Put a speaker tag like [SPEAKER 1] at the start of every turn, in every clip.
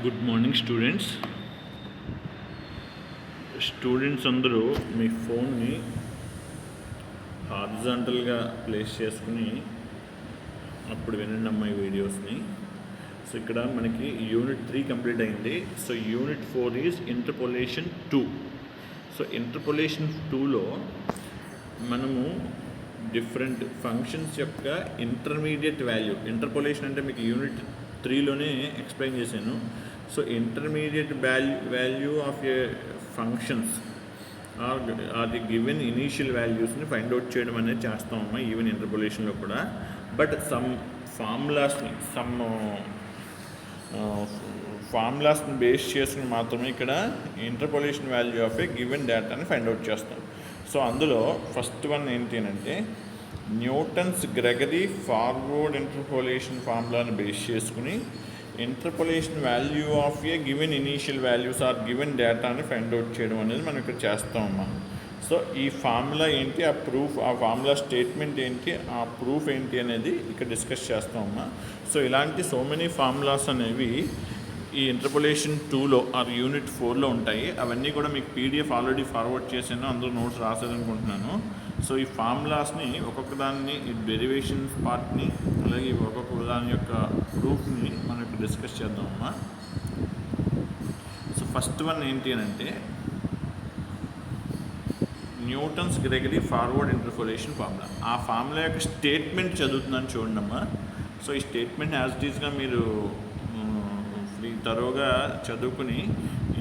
[SPEAKER 1] Good morning students అందరూ మీ ఫోన్ని హారిజాంటల్గా place చేసుకుని అప్పుడు వినండి అమ్మాయి వీడియోస్ని. సో ఇక్కడ మనకి యూనిట్ 3 కంప్లీట్ అయింది. So unit 4 is interpolation 2. So interpolation 2లో మనము డిఫరెంట్ ఫంక్షన్స్ యొక్క ఇంటర్మీడియట్ వాల్యూ, ఇంటర్పోలేషన్ అంటే మీకు యూనిట్ 3లోనే ఎక్స్ప్లెయిన్ చేశాను. So intermediate value of a functions or the given initial వాల్యూస్ని ఫైండ్ అవుట్ చేయడం అనేది చేస్తామమ్మా ఈవెన్ ఇంటర్పోలేషన్లో కూడా. బట్ సమ్ ఫార్ములాస్ని బేస్ చేసుకుని మాత్రమే ఇక్కడ interpolation value of a given డేటాని ఫైండ్ అవుట్ చేస్తాం. సో అందులో ఫస్ట్ వన్ ఏంటి అంటే న్యూటన్స్ గ్రెగరీ ఫార్వర్డ్ ఇంటర్పోలేషన్ ఫార్ములాని బేస్ చేసుకుని interpolation value of a given initial values or given డేటాని ఫైండ్ అవుట్ చేయడం అనేది మనం ఇక్కడ చేస్తామమ్మా. సో ఈ ఫార్ములా ఏంటి, ఆ ప్రూఫ్, ఆ ఫార్ములా స్టేట్మెంట్ ఏంటి, ఆ ప్రూఫ్ ఏంటి అనేది ఇక్కడ డిస్కస్ చేస్తామమ్మా. సో ఇలాంటి సో మెనీ ఫార్ములాస్ అనేవి ఈ ఇంటర్పోలేషన్ 2లో ఆర్ యూనిట్ 4లో ఉంటాయి. అవన్నీ కూడా మీకు పీడిఎఫ్ ఆల్రెడీ ఫార్వర్డ్ చేశాను, అందరూ నోట్స్ రాశారనుకుంటున్నాను. సో ఈ ఫార్ములాస్ని ఒక్కొక్క దాన్ని, ఈ డెరివేషన్స్ పార్ట్ని, అలాగే ఒక్కొక్క దాని యొక్క ప్రూఫ్ని మనం ఇప్పుడు డిస్కస్ చేద్దామమ్మా. సో ఫస్ట్ వన్ ఏంటి అంటే Newton's Gregory forward interpolation formula. ఆ ఫార్ములా యొక్క స్టేట్మెంట్ చదువుతున్నాను చూడండమ్మా. సో ఈ స్టేట్మెంట్ యాజ్ ఇట్ ఈస్గా మీరు తరోగా చదువుకుని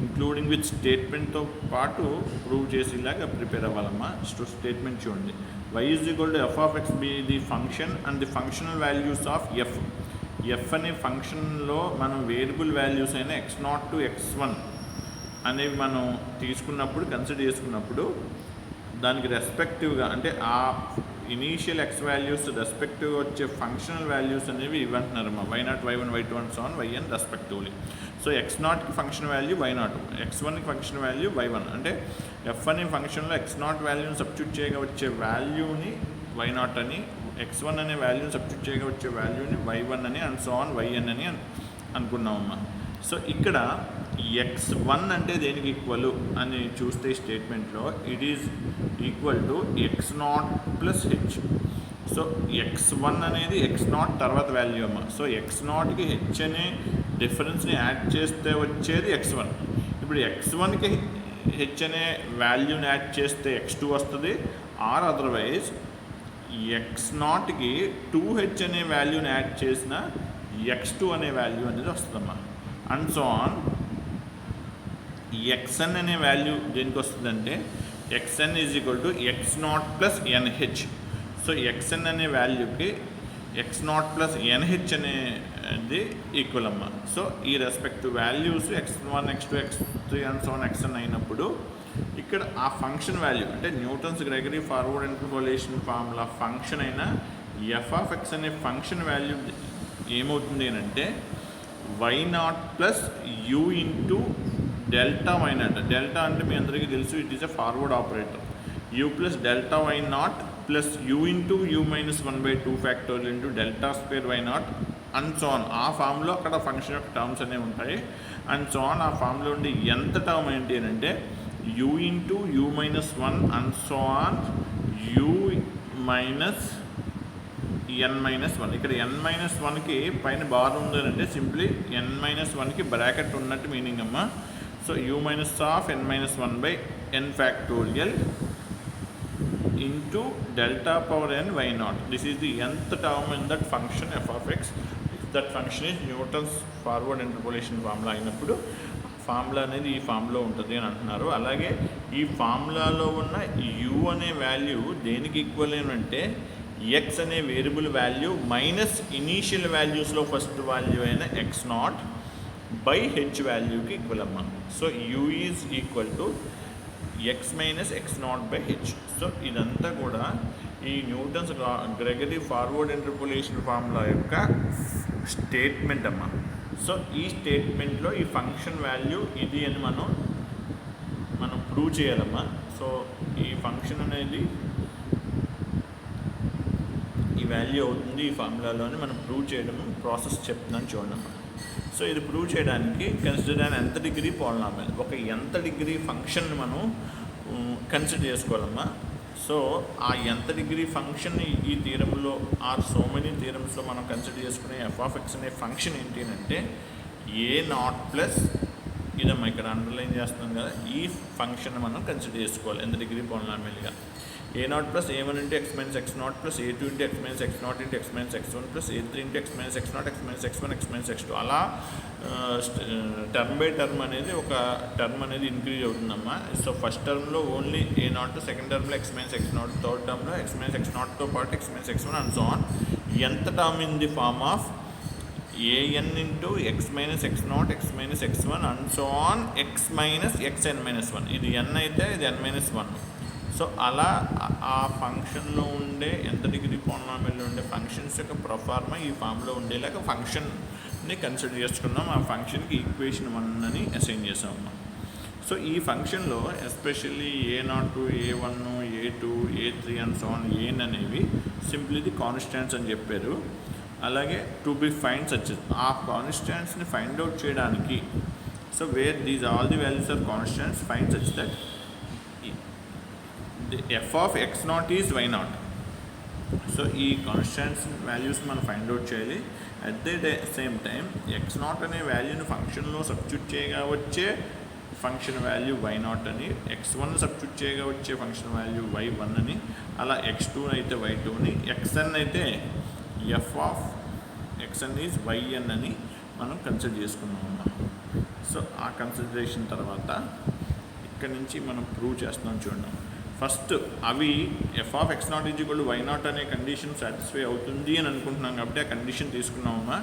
[SPEAKER 1] ఇంక్లూడింగ్ విత్ స్టేట్మెంట్తో పాటు ప్రూవ్ చేసేలాగా ప్రిపేర్ అవ్వాలమ్మా. స్టేట్మెంట్ చూడండి. y is equal to F of X be the function and the functional values of F అనే ఫంక్షన్లో మనం వేరియబుల్ వాల్యూస్ అయిన x0 టు x1 అనేవి మనం తీసుకున్నప్పుడు, కన్సిడర్ చేసుకున్నప్పుడు దానికి రెస్పెక్టివ్గా అంటే ఆ ఇనీషియల్ ఎక్స్ వాల్యూస్ రెస్పెక్టివ్గా వచ్చే ఫంక్షనల్ వాల్యూస్ అనేవి ఇవ్వంటున్నారమ్మా. y0, y1, y2 and so on, yn respectively. So x0కి ఫంక్షన్ వాల్యూ y0, x1కి ఫంక్షన్ వాల్యూ y1. అంటే ఎఫ్ అనే ఫంక్షన్లో x0 వాల్యూని సబ్స్టిట్యూట్ చేయగా వచ్చే వాల్యూని y0 అని, x1 అనే వాల్యూని సబ్స్టిట్యూట్ చేయగా వచ్చే వాల్యూని y1 అని అండ్ సో ఆన్ yn అని అనుకున్నామమ్మా. సో ఇక్కడ x1 అంటే దేనికి ఈక్వల్ అని చూస్తే స్టేట్మెంట్లో it is equal to x0 plus h. So x1 అనేది x0 తర్వాత వాల్యూ అమ్మ. సో x0కి h అనే డిఫరెన్స్ని యాడ్ చేస్తే వచ్చేది x1. ఇప్పుడు x1కి h అనే వాల్యూని యాడ్ చేస్తే x2 వస్తుంది. ఆర్ అదర్వైజ్ x0కి 2h అనే వాల్యూని యాడ్ చేసిన x2 అనే వాల్యూ అనేది వస్తుందమ్మా. అండ్ సో ఆన్ xn అనే వాల్యూ దేనికి వస్తుందంటే xn is equal to x0 plus nh. So xn అనే వాల్యూకి x0 ప్లస్ nh అనేది ఈక్వల్ అమ్మ. సో ఈ respective values x1, x2, x3 and so on xn అయినప్పుడు ఇక్కడ ఆ ఫంక్షన్ వాల్యూ అంటే Newton's Gregory forward interpolation formula function అయిన ఎఫ్ ఆఫ్ ఎక్స్ అనే ఫంక్షన్ వాల్యూ ఏమవుతుంది అంటే y0 plus u into delta y0. Delta అంటే మీ అందరికీ తెలుసు, it is a forward operator. u plus delta y0 plus u into u minus 1/2 factorial into delta square y0 and so on. ఆ ఫామ్లో అక్కడ function యొక్క terms అనేవి ఉంటాయి. And so on ఆ ఫామ్లో ఉండి ఎంత టర్మ్ ఏంటి అని అంటే u into u minus 1 and so on u minus n-1. ఇక్కడ n-1కి పైన బార్ ఉందంటే సింప్లీ n-1కి బ్రాకెట్ ఉన్నట్టు మీనింగ్ అమ్మా. So u minus of n-1/n factorial into delta power n y0. This is the nth term in that function f of x. That function is Newton's forward interpolation formula అయినప్పుడు formula అనేది ఈ formula ఉంటుంది అని అంటున్నారు. అలాగే ఈ ఫార్ములాలో ఉన్న u అనే వాల్యూ దేనికి ఈక్వల్ అంటే x అనే వేరియబుల్ వాల్యూ మైనస్ ఇనీషియల్ వాల్యూస్లో ఫస్ట్ వాల్యూ అయిన x0 బై h వాల్యూకి ఈక్వల్ అమ్మా. So u is equal to x minus x0 by h. So ఇదంతా కూడా ఈ Newton's Gregory forward interpolation formula యొక్క స్టేట్మెంట్ అమ్మా. సో ఈ స్టేట్మెంట్లో ఈ ఫంక్షన్ వాల్యూ ఇది అని మనం ప్రూవ్ చేయాలమ్మా. సో ఈ ఫంక్షన్ అనేది ఈ వాల్యూ అవుతుంది ఈ ఫార్ములాలోని మనం ప్రూవ్ చేయడం ప్రాసెస్ చెప్తున్నాను చూడండి. సో ఇది ప్రూవ్ చేయడానికి కన్సిడర్ అన్ nth డిగ్రీ పాలినామియల్, ఒక nth డిగ్రీ ఫంక్షన్ మనం కన్సిడర్ చేసుకోవాలమ్మా. సో ఆ nth డిగ్రీ ఫంక్షన్ ఈ థీరంలో ఆర్ సో మెనీ థీరమ్స్లో మనం కన్సిడర్ చేసుకునే f(x) అనే ఫంక్షన్ ఏంటి అంటే a0 ప్లస్ ఇదమ్మా ఇక్కడ అండర్లైన్ చేస్తున్నాం కదా, ఈ ఫంక్షన్ మనం కన్సిడర్ చేసుకోవాలి nth డిగ్రీ పాలినామియల్గా. a0 plus a1 into x minus x0 plus a2 into x minus x0 into x minus x1 plus a3 into x minus x0 x minus x1 x minus x2 అలా term by term అనేది ఒక term అనేది increase అవుతుందమ్మా. So first టర్మ్లో only a0, second టర్మ్లో x minus x0, third టర్మ్లో x minus x0తో పాటు x minus x1 and so on. nth term in the form of an into x minus x0 x minus x1 and so on x minus xn minus 1. ఇది n అయితే ఇది n minus 1. So అలా ఆ ఫంక్షన్లో ఉండే nth degree పాలినామియల్లో ఉండే functions యొక్క proforma ఈ ఫామ్లో ఉండేలాగా ఫంక్షన్ని కన్సిడర్ చేసుకున్నాం. ఆ ఫంక్షన్కి ఈక్వేషన్ 1 అని అసైన్ చేసామమ్మా. సో ఈ ఫంక్షన్లో especially a0, a1, a2, a3 and so on an అనేవి సింప్లీ ది కాన్స్టాంట్స్ అని చెప్పారు. అలాగే టు బి ఫైండ్ సచ్ ఆ కాన్స్టాంట్స్ని ఫైండ్ అవుట్ చేయడానికి, so where these all the values are constants find such that the f of x0 is y0. So ఈ constants values మనం find out చేయాలి. At the same time x0 అనే వాల్యూని ఫంక్షన్లో substitute చేయగా వచ్చే ఫంక్షన్ వాల్యూ y0 అని, x1 substitute చేయగా వచ్చే ఫంక్షన్ వాల్యూ y1 అని, అలా x2 అయితే y2 అని, xn అయితే f of xn is yn అని మనం కన్సిడర్ చేసుకున్నాం. సో ఆ కన్సిడరేషన్ తర్వాత ఇక్కడ నుంచి మనం ప్రూవ్ చేస్తున్నాం చూడండి. ఫస్ట్ అవి f(x0) = y0 అనే కండిషన్ సాటిస్ఫై అవుతుంది అని అనుకుంటున్నాం కాబట్టి ఆ కండిషన్ తీసుకున్నామమ్మా.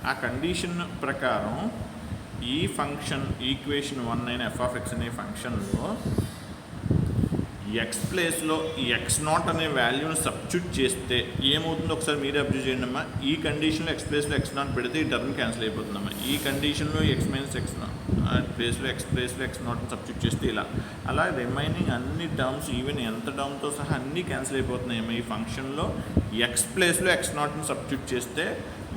[SPEAKER 1] ఆ కండిషన్ ప్రకారం ఈ ఫంక్షన్ ఈక్వేషన్ 1 అయిన f(x) అనే ఫంక్షన్లో x ప్లేస్లో ఈ x0 అనే వాల్యూని సబ్స్టిట్యూట్ చేస్తే ఏమవుతుందో ఒకసారి మీరే అబ్జర్వ్ చేయండి అమ్మా. ఈ కండిషన్లో x ప్లేస్లో x0 పెడితే ఈ టర్మ్ క్యాన్సిల్ అయిపోతుందమ్మా. ఈ కండిషన్లో x మైనస్ x0 ప్లేస్లో x0ని సబ్స్టిట్యూట్ చేస్తే ఇలా అలా రిమైనింగ్ అన్ని టర్మ్స్ ఈవెన్ ఎంత టర్మ్తో సహా అన్నీ క్యాన్సిల్ అయిపోతున్నాయమ్మా. ఈ ఫంక్షన్లో x ప్లేస్లో x0ని సబ్స్టిట్యూట్ చేస్తే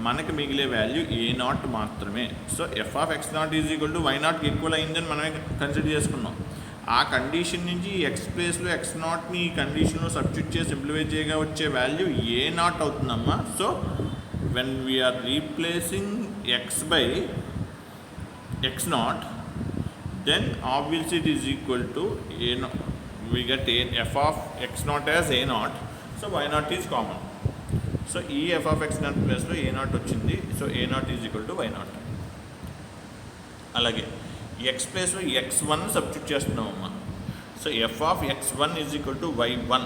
[SPEAKER 1] మనకి మిగిలే వాల్యూ a0 మాత్రమే. సో f(x0) = y0కి ఈక్వల్ అయిందని మనమే కన్సిడర్ చేసుకున్నాం. ఆ కండిషన్ నుంచి x ప్లేస్లో x0ని ఈ కండిషన్లో సబ్స్టిట్యూట్ చేసి సింప్లిఫై చేయగా వచ్చే వాల్యూ a0 అవుతుందమ్మా. So when we are replacing x by x0, then obviously it is equal to a0. We get f of x0 as a0, so y0 is common. So ఈ f of x0 ప్లేస్లో a0 వచ్చింది. సో a0 is equal to y0. అలాగే x ప్లేస్లో x1 substitute చేస్తున్నామమ్మా. So f of x1 is equal to y1.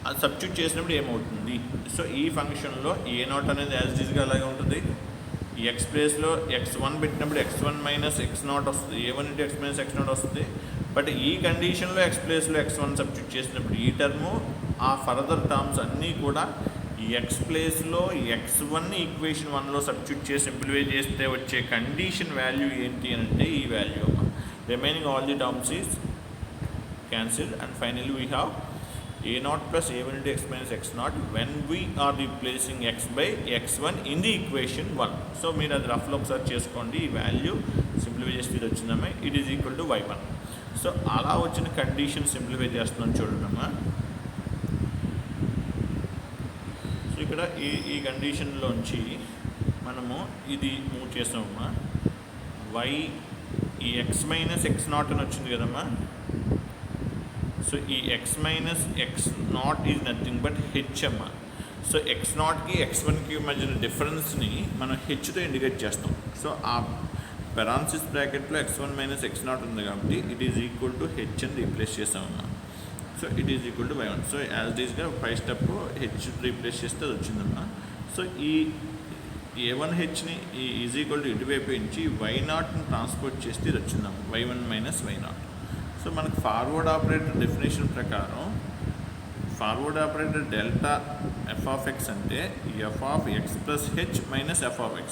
[SPEAKER 1] అది substitute చేసినప్పుడు ఏమవుతుంది? సో ఈ ఫంక్షన్లో a0 అనేది యాజ్ ఇట్ ఈజ్గా అలాగే ఉంటుంది. x ప్లేస్లో x1 పెట్టినప్పుడు x1 మైనస్ x0 వస్తుంది, a1 into x minus x0 వస్తుంది. బట్ ఈ కండిషన్లో x ప్లేస్లో x1 సబ్స్టిట్యూట్ చేసినప్పుడు ఈ టర్ము ఆ ఫర్దర్ టర్మ్స్ అన్నీ కూడా x ప్లేస్లో x1 ఈక్వేషన్ 1లో సబ్స్టిట్యూట్ చేసి సింప్లిఫై చేస్తే వచ్చే కండిషన్ వాల్యూ ఏంటి అంటే ఈ వాల్యూ అమ్మా. Remaining all the terms is cancelled and finally we have a0 plus a1 into x minus x0 when we are replacing x by x1 in the equation 1. So మీరు అది రఫ్లో ఒకసారి చేసుకోండి. ఈ value simplify చేస్తే ఇది వచ్చిందమ్మా, it is equal to y1. So అలా వచ్చిన కండిషన్ సింప్లిఫై చేస్తున్నాం చూడండమ్మా. సో ఇక్కడ ఈ కండిషన్లోంచి మనము ఇది మూవ్ చేస్తామమ్మా. ఈ x మైనస్ x0 అని వచ్చింది కదమ్మా. సో ఈ x minus x0 is nothing but h అమ్మా. సో x0కి x1కి మధ్యన డిఫరెన్స్ని మనం హెచ్తో ఇండికేట్ చేస్తాం. సో ఆ పెరాన్సిస్ బ్రాకెట్లో x1 మైనస్ x0 ఉంది కాబట్టి it is equal to h అని రీప్లేస్ చేస్తామమ్మా. So it is equal to y1. So as ఈజ్గా ఫైవ్ స్టెప్ హెచ్ రీప్లేస్ చేస్తే అది వచ్చిందమ్మా. సో ఈ a1hని ఈజ్ ఈక్వల్ టు ఇటువైపు నుంచి y0ని ట్రాన్స్పోర్ట్ చేస్తే ఇది వచ్చిందమ్మా, y1 మైనస్ y0. సో మనకు ఫార్వర్డ్ ఆపరేటర్ డెఫినేషన్ ప్రకారం ఫార్వర్డ్ ఆపరేటర్ డెల్టా f(x) అంటే f(x) plus h minus f(x).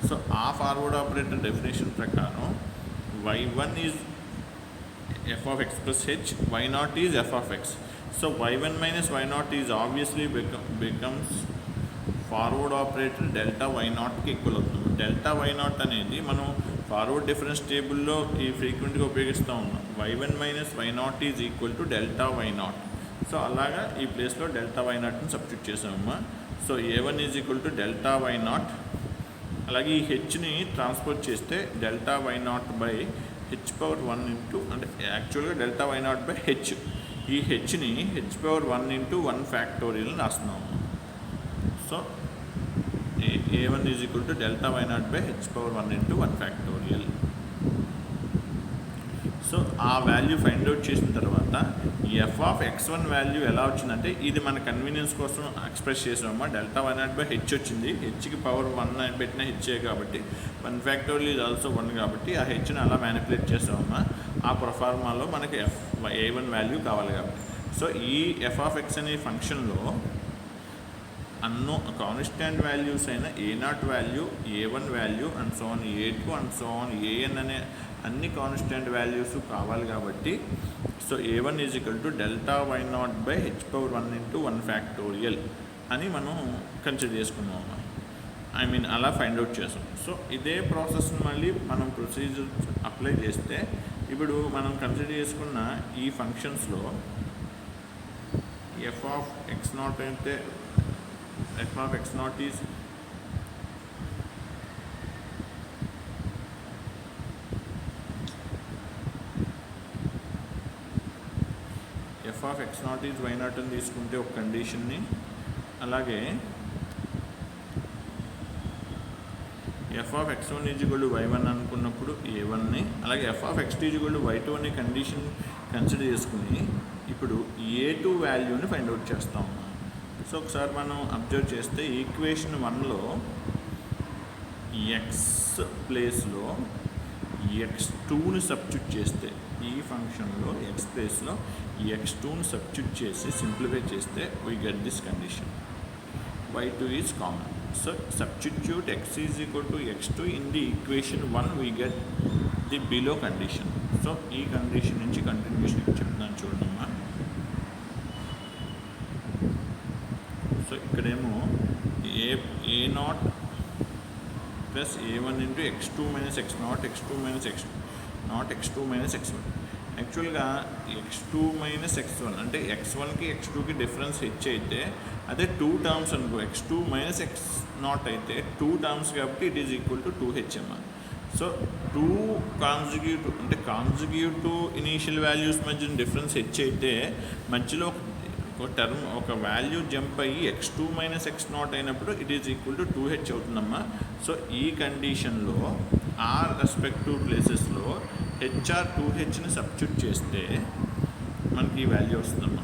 [SPEAKER 1] So ఆ ఫార్వర్డ్ ఆపరేటర్ డెఫినేషన్ ప్రకారం y1 is f(x) plus h, y0 is f(x). So y1 minus y0 is obviously becomes forward operator delta y0కి equal అవుతుంది. Delta y not అనేది మనం forward difference టేబుల్లో ఈ ఫ్రీక్వెంట్గా ఉపయోగిస్తూ ఉన్నాం. y1 minus y not is equal to delta y not. So అలాగా ఈ ప్లేస్లో డెల్టా వై నాట్ని సబ్స్టిట్యూట్ చేసామమ్మా. So a1 is equal to delta y not. అలాగే ఈ హెచ్ని ట్రాన్స్పోర్ట్ చేస్తే delta y not by h power 1 into, అంటే యాక్చువల్గా delta y not by h, ఈ హెచ్ని హెచ్ పవర్ 1 ఇంటూ 1 ఫ్యాక్టోరియల్ రాస్తున్నాము. So a1 is equal to delta y not by h power 1 into 1 factorial. So ఆ value find out చేసిన తర్వాత F of x1 value ఎలా వచ్చిందంటే, ఇది మన కన్వీనియన్స్ కోసం ఎక్స్ప్రెస్ చేసామమ్మా. Delta y not by h వచ్చింది, హెచ్కి పవర్ 1 పెట్టిన హెచ్ఏ కాబట్టి 1 ఫ్యాక్టోరియల్ ఈజ్ ఆల్సో 1 కాబట్టి ఆ హెచ్ని అలా మ్యానిపులేట్ చేసామమ్మా. ఆ ప్రొఫార్మాలో మనకి a1 వాల్యూ కావాలి కాబట్టి. సో ఈ ఎఫ్ ఆఫ్ ఎక్స్ అనే ఫంక్షన్లో కాన్స్టాంట్ వాల్యూస్ అయిన a0 value, a1 value and so on a2 and so on an అనే అన్ని కాన్స్టాంట్ వాల్యూస్ కావాలి కాబట్టి, so a1 is equal to delta y not by h power 1 into 1 factorial అని మనం consider చేసుకున్నాం. అలా ఫైండ్ అవుట్ చేసాం. సో ఇదే ప్రాసెస్ని మళ్ళీ మనం ప్రొసీజర్ అప్లై చేస్తే, ఇప్పుడు మనం కన్సిడర్ చేసుకున్న ఈ ఫంక్షన్స్లో ఎఫ్ ఆఫ్ ఎక్స్ నాట్ అయితే f of x not is f of x not is y not అని తీసుకుంటే ఒక కండిషన్ని, అలాగే f of x1 is equal to y1 అనుకున్నప్పుడు a1ని, అలాగే f of x2 is equal to y2 అనే కండిషన్ కన్సిడర్ చేసుకుని ఇప్పుడు a2 వాల్యూని ఫైండ్ అవుట్ చేస్తాం. సో ఒకసారి మనం అబ్జర్వ్ చేస్తే ఈక్వేషన్ 1లో x ప్లేస్లో x2ని సబ్స్టిట్యూట్ చేస్తే, ఈ ఫంక్షన్లో x ప్లేస్లో x2ని సబ్స్టిట్యూట్ చేసి సింప్లిఫై చేస్తే we get this condition y2 is common. So substitute x is equal to x2 in the equation 1, we get the below condition. So ఈ కండిషన్ నుంచి కంటిన్యూషన్ చెప్తున్నాను చూడమ్మా. సో ఇక్కడేమో a0 plus a1 into x2 minus x0, x2 minus x0, x2 minus x1. యాక్చువల్గా x2 minus x1 అంటే x1కి x2కి difference H అయితే, అదే 2 terms అనుకో, x2 మైనస్ x0 అయితే 2 టర్మ్స్ కాబట్టి it is equal to 2h అమ్మా. సో 2 కాన్జుగేటివ్ అంటే కాన్జుగేటివ్ ఇనీషియల్ వాల్యూస్ మధ్య డిఫరెన్స్ హెచ్ అయితే, మధ్యలో ఒక టర్మ్ ఒక వాల్యూ జంప్ అయ్యి x2 మైనస్ x0 అయినప్పుడు it is equal to 2h అవుతుందమ్మా. సో ఈ కండిషన్లో ఆ రెస్పెక్టివ్ ప్లేసెస్లో హెచ్ఆర్ 2hని సబ్స్టిట్యూట్ చేస్తే మనకి ఈ వాల్యూ వస్తుందమ్మా.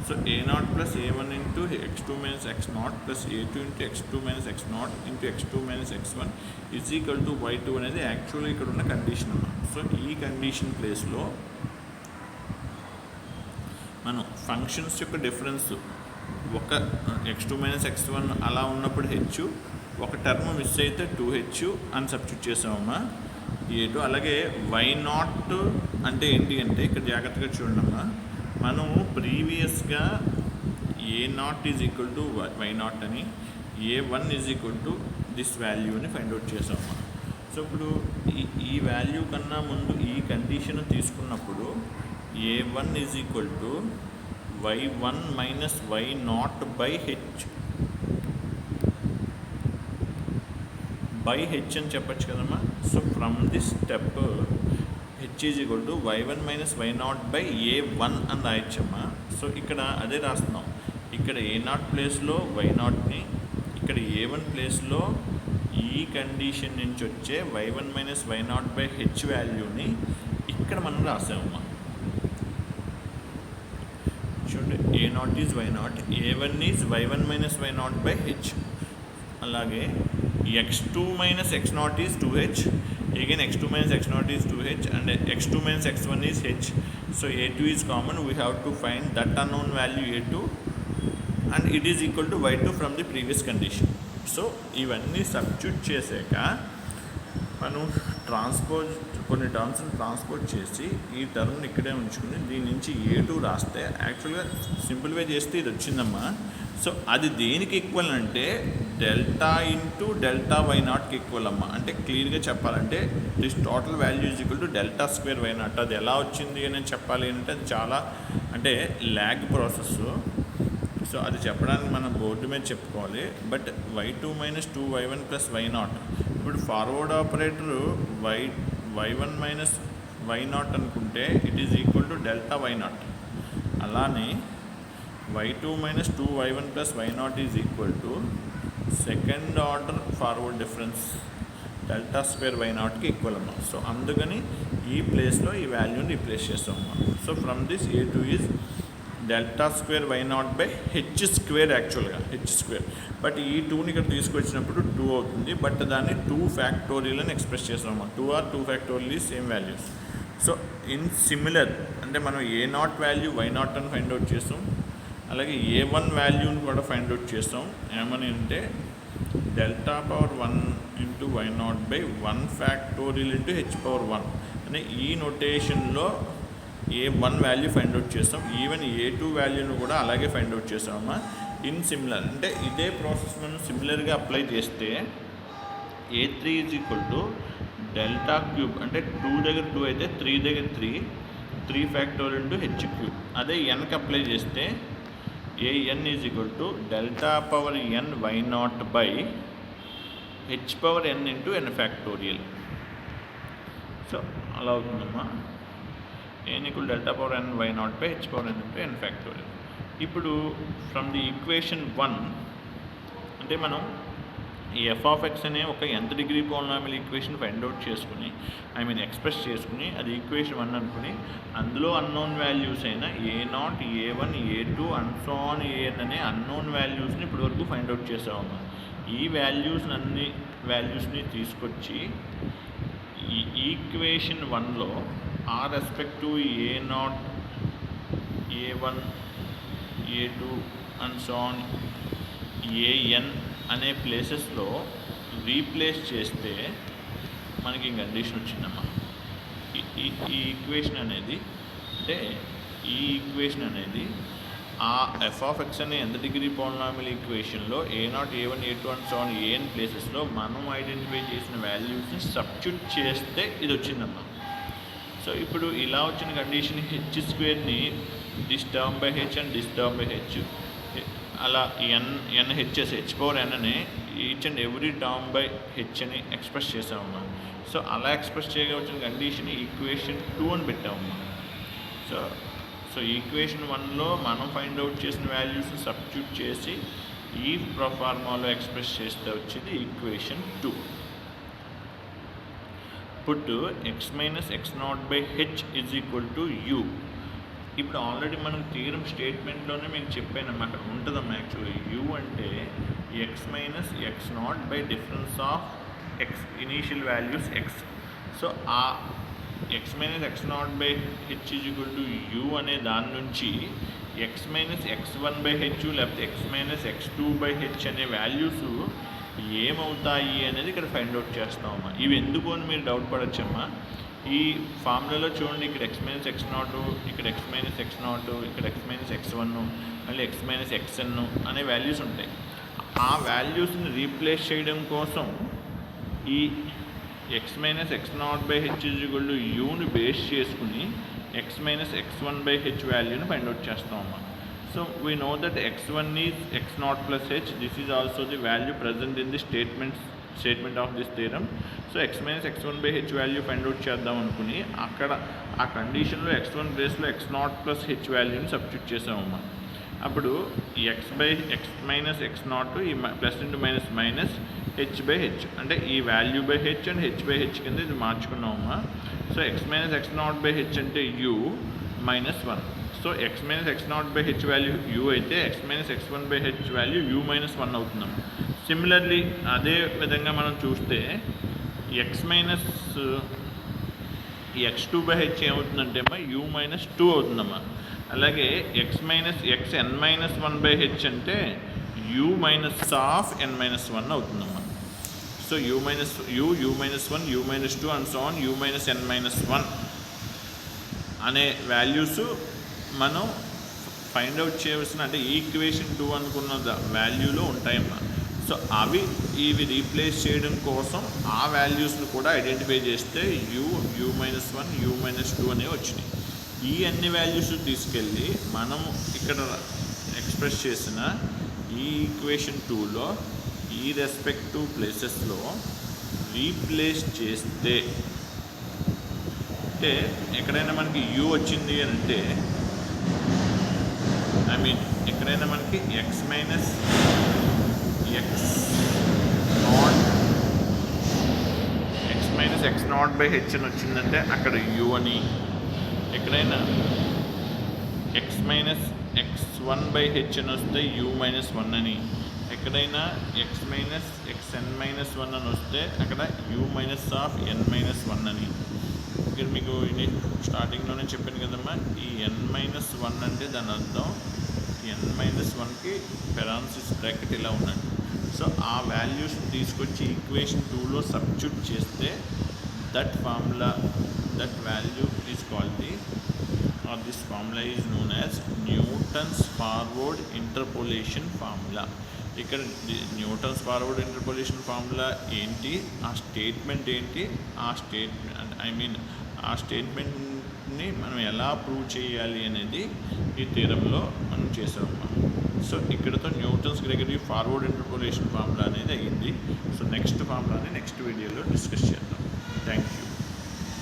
[SPEAKER 1] So a0 plus a1 into x2 minus x0 plus a2 into x2 minus x0 into x2 minus x1 is equal to y2 అనేది యాక్చువల్గా ఇక్కడ ఉన్న కండిషన్ అమ్మా. సో ఈ కండిషన్ ప్లేస్లో మనం ఫంక్షన్స్ యొక్క డిఫరెన్స్ ఒక x2 మైనస్ x1 అలా ఉన్నప్పుడు హెచ్, ఒక టర్మ్ మిస్ అయితే 2h అని సబ్స్టిట్యూట్ చేసామమ్మా a2. అలాగే y0 అంటే ఏంటి అంటే ఇక్కడ జాగ్రత్తగా చూడండమ్మా, మనం ప్రీవియస్గా a0 is equal to y0 అని, a1 is equal to this వాల్యూని ఫైండ్ అవుట్ చేసామమ్మా. సో ఇప్పుడు ఈ వాల్యూ కన్నా ముందు ఈ కండిషన్ తీసుకున్నప్పుడు a1 is equal to y1 minus y0 by h అని చెప్పచ్చు కదమ్మా. So from this step H is equal to y1 minus y0 by a1 అని రాయొచ్చమ్మా. సో ఇక్కడ అదే రాస్తున్నాం, ఇక్కడ a0 ప్లేస్లో y0ని, ఇక్కడ a1 ప్లేస్లో ఈ కండిషన్ నుంచి వచ్చే y1 minus y0 by h వాల్యూని ఇక్కడ మనం రాసామమ్మా. చూడండి, a0 is y0, a1 is y1 minus y0 by H. అలాగే x2 minus x0 is 2h, again x2 minus x0 is 2h, and x2 minus x1 is h. So a2 is common, we have to find that unknown value a2 and it is equal to y2 from the previous condition. So ఇవన్నీ substitute చేసాక మనం కొన్ని టర్మ్స్ని transport చేసి ఈ టర్మ్ని ఇక్కడే ఉంచుకుని దీని నుంచి a2 రాస్తే యాక్చువల్గా సింప్లిఫై చేస్తే ఇది వచ్చిందమ్మా. సో అది దేనికి ఈక్వల్ అంటే డెల్టా ఇంటూ డెల్టా వై నాట్కి ఈక్వల్ అమ్మ. అంటే క్లియర్గా చెప్పాలంటే this total value is equal to delta square y not. అది ఎలా వచ్చింది అని చెప్పాలి అంటే అది చాలా అంటే ల్యాగ్ ప్రాసెస్. సో అది చెప్పడానికి మనం బోర్డు మీద చెప్పుకోవాలి. But y2 minus 2y1 plus y not. ఇప్పుడు forward operator y1 minus y not అనుకుంటే it is equal to delta y not. అలానే y2 minus 2y1 plus y not is equal to second order forward difference delta square y నాట్కి equal అమ్మా. So అందుకని ఈ ప్లేస్లో ఈ వాల్యూని replace చేస్తాం అమ్మా. So from this a2 is delta square y not by h square, యాక్చువల్గా హెచ్ స్క్వేర్. బట్ ఈ 2ని ఇక్కడ తీసుకొచ్చినప్పుడు 2 అవుతుంది. బట్ దాన్ని 2 ఫ్యాక్టోరియల్ అని ఎక్స్ప్రెస్ చేస్తామమ్మా. 2 or 2 factorial is same values. So in similar అంటే మనం a0 వాల్యూ y0 అని ఫైండ్ అవుట్ చేస్తాం. అలాగే a1 వాల్యూని కూడా ఫైండ్ అవుట్ చేస్తాం. ఏమని అంటే delta power 1 into y0 by 1 factorial into H power 1 అంటే ఈ నొటేషన్లో a1 వాల్యూ ఫైండ్ అవుట్ చేస్తాం. ఈవెన్ a2 వాల్యూను కూడా అలాగే ఫైండ్ అవుట్ చేస్తామమ్మా. ఇన్ సిమిలర్ అంటే ఇదే ప్రాసెస్ మనం సిమిలర్గా అప్లై చేస్తే a3 is equal to delta cube అంటే 2 దగ్గర 2 అయితే 3 దగ్గర 3 ఫ్యాక్టోరియల్ ఇంటూ హెచ్ క్యూబ్. అదే ఎన్కి అప్లై చేస్తే an is equal to delta power n y not by h power n into n factorial. So అలా అవుతుందమ్మా. n equal delta power n y not by h power n into n factorial. ఇప్పుడు from the equation 1 అంటే మనం ఈ F of x అనే ఒక nth degree polynomial equation find out చేసుకుని express చేసుకుని అది ఈక్వేషన్ 1 అనుకుని అందులో అన్నోన్ వాల్యూస్ అయిన a0 a1 a2 and so on an అనే అన్నోన్ వాల్యూస్ని ఇప్పటివరకు ఫైండ్ అవుట్ చేసామమ్మా. ఈ అన్ని వాల్యూస్ని తీసుకొచ్చి ఈ ఈక్వేషన్ 1లో ఆ respective a0 a1 a2 and so on an అనే ప్లేసెస్లో రీప్లేస్ చేస్తే మనకి కండిషన్ వచ్చిందమ్మా. ఈ ఈక్వేషన్ అనేది అంటే ఈ ఈక్వేషన్ అనేది ఆ ఎఫ్ ఆఫ్ ఎక్స్ అనే nth డిగ్రీ పోలినామియల్ ఈక్వేషన్లో a0 a1 a2 and so on an ప్లేసెస్లో మనం ఐడెంటిఫై చేసిన వాల్యూస్ని సబ్స్టిట్యూట్ చేస్తే ఇది వచ్చిందమ్మా. సో ఇప్పుడు ఇలా వచ్చిన కండిషన్ హెచ్ స్క్వేర్ని this term by h and this term by h అలా hs హెచ్ పవర్ n అని each and every term by h అని ఎక్స్ప్రెస్ చేసామమ్మా. సో అలా ఎక్స్ప్రెస్ చేయగా వచ్చిన కండిషన్ ఈక్వేషన్ 2 అని పెట్టామమ్మా. సో ఈక్వేషన్ 1లో మనం ఫైండ్ అవుట్ చేసిన వాల్యూస్ని సబ్స్టిట్యూట్ చేసి ఈ ప్రొఫార్మాలో ఎక్స్ప్రెస్ చేస్తే వచ్చేది equation 2. Put x minus x0 by h is equal to u. ఇప్పుడు ఆల్రెడీ మనం థియరం స్టేట్మెంట్లోనే మేము చెప్పానమ్మా, అక్కడ ఉంటుందమ్మా. యాక్చువల్లీ u అంటే x minus x0 by difference of x initial values x. So ఆ x minus x0 by h is equal to u అనే దాని నుంచి x minus x1 by h లేకపోతే x minus x2 by h అనే values ఏమవుతాయి అనేది ఇక్కడ find out చేస్తామమ్మా. ఇవి ఎందుకు అని మీరు డౌట్ పడచ్చమ్మా. ఈ ఫార్ములాలో చూడండి, ఇక్కడ x మైనస్ x0, ఇక్కడ x మైనస్ x0, ఇక్కడ x మైనస్ x1, మళ్ళీ x మైనస్ xn అనే వాల్యూస్ ఉంటాయి. ఆ వాల్యూస్ని రీప్లేస్ చేయడం కోసం ఈ x minus x0 by h is equal to యూని బేస్ చేసుకుని x minus x1 by h వాల్యూని ఫైండ్ అవుట్ చేస్తామమ్మా. So we know that x1 ఈజ్ x0 plus h. This is also the value present in the statement of this theorem. So x minus x1 by h value find out చేద్దాం అనుకుని అక్కడ ఆ కండిషన్లో x1 ప్లేస్లో x0 plus h వాల్యూని substitute చేసామమ్మా. అప్పుడు x మైనస్ x0 ఈ plus into minus minus h by h అంటే ఈ వాల్యూ by h and h by h కింద ఇది మార్చుకున్నామమ్మా. So x minus x0 by h అంటే u minus 1. So x minus x0 by h value u అయితే x minus x1 by h value u minus 1 అవుతుందమ్మా. Similarly అదే విధంగా మనం చూస్తే x minus x2 by H ఏమవుతుందంటే అమ్మా u మైనస్ 2 అవుతుందమ్మా. అలాగే x minus xn minus 1 by h అంటే u minus of n minus 1 అవుతుందమ్మా. So u minus u minus 1 u minus 2 and so on u minus n minus 1 అనే values మనం find out చేయవలసిన అంటే ఈక్వేషన్ 2 అనుకున్న వాల్యూలో ఉంటాయమ్మా. So ఇవి రీప్లేస్ చేయడం కోసం ఆ వాల్యూస్ని కూడా ఐడెంటిఫై చేస్తే u-1 u-2 అనేవి వచ్చినాయి. ఈ అన్ని వాల్యూస్ తీసుకెళ్ళి మనము ఇక్కడ ఎక్స్ప్రెస్ చేసిన ఈ ఈక్వేషన్ 2లో ఈ రెస్పెక్టివ్ ప్లేసెస్లో రీప్లేస్ చేస్తే, అంటే ఎక్కడైనా మనకి u వచ్చింది అని అంటే ఎక్కడైనా మనకి x x0 బై h అని వచ్చిందంటే అక్కడ u అని, ఎక్కడైనా x-x1 బై h అని వస్తే u-1 అని, ఎక్కడైనా xn-1 అని వస్తే అక్కడ u-n-1 అని. ఇక్కడ మీకు స్టార్టింగ్లోనే చెప్పాను కదమ్మా, ఈ n-1 అంటే దాని అర్థం n-1కి పెరాన్సిస్ బ్రాకెట్ ఇలా ఉన్నట్టు. సో ఆ వాల్యూస్ తీసుకొచ్చి ఈక్వేషన్ 2లో సబ్స్టిట్యూట్ చేస్తే that value is called this formula is known as Newton's forward interpolation formula. ఇక్కడ న్యూటన్స్ ఫార్వర్డ్ ఇంటర్పోలేషన్ ఫార్ములా ఏంటి, ఆ స్టేట్మెంట్ ఏంటి, ఆ స్టేట్మెంట్ని మనం ఎలా ప్రూవ్ చేయాలి అనేది ఈ థియరంలో మనం చేసామమ్మా. సో ఇక్కడతో Newton's Gregory forward interpolation formula అనేది అయ్యింది. సో నెక్స్ట్ ఫార్ములాని నెక్స్ట్ వీడియోలో డిస్కస్ చేద్దాం. Thank you.